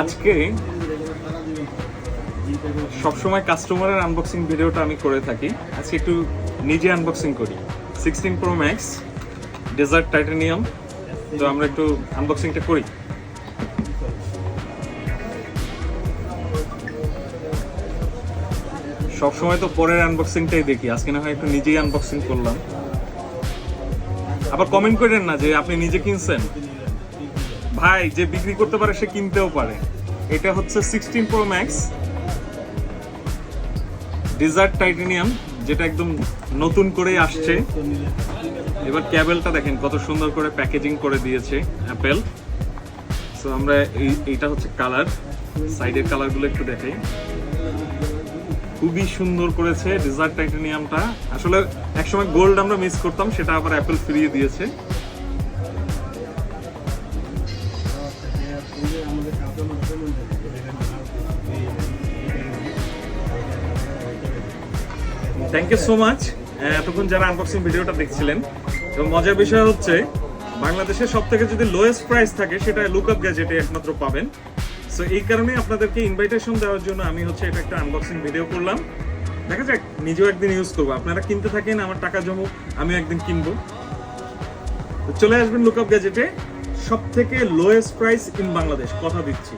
আজকে সবসময় কাস্টমারের আনবক্সিং ভিডিওটা আমি করে থাকি, আজকে একটু নিজে আনবক্সিং করি। 16 Pro Max ডেজার্ট টাইটানিয়াম, তো আমরা একটু আনবক্সিংটা করি। সবসময় তো পরের আনবক্সিংটাই দেখি, আজকে না হয় একটু নিজেই আনবক্সিং করলাম। আবার কমেন্ট করেন না যে আপনি নিজে কিনছেন, ভাই যে বিক্রি করতে পারে সে কিনতেও পারে। এটা হচ্ছে 16 Pro Max ডেজার্ট টাইটানিয়াম, যেটা একদম নতুন করে আসছে। এবার ক্যাবেলটা দেখেন কত সুন্দর করে প্যাকেজিং করে দিয়েছে অ্যাপেল। সো আমরা এইটা হচ্ছে কালার, সাইডের কালারগুলো একটু দেখাই। খুবই সুন্দর করেছে ডেজার্ট টাইটানিয়ামটা। আসলে একসময় গোল্ড আমরা মিস করতাম, সেটা আবার অ্যাপেল ফিরিয়ে দিয়েছে। থ্যাংক ইউ সো মাচ এতক্ষণ যারা আনবক্সিং ভিডিওটা দেখছিলেন। এবং মজার বিষয় হচ্ছে বাংলাদেশের সব থেকে যদি লোয়েস্ট প্রাইস থাকে সেটা লুকআপ গ্যাজেটে একমাত্র পাবেন। সো এই কারণে আপনাদেরকে ইনভাইটেশন দেওয়ার জন্য আমি হচ্ছে এটা একটা আনবক্সিং ভিডিও করলাম। দেখা যাক, নিজেও একদিন ইউজ করবো। আপনারা কিনতে থাকেন, আমার টাকা জমুক, আমিও একদিন কিনবো। চলে আসবেন লুকআপ গ্যাজেটে, সব থেকে লোয়েস্ট প্রাইস ইন বাংলাদেশ, কথা দিচ্ছি।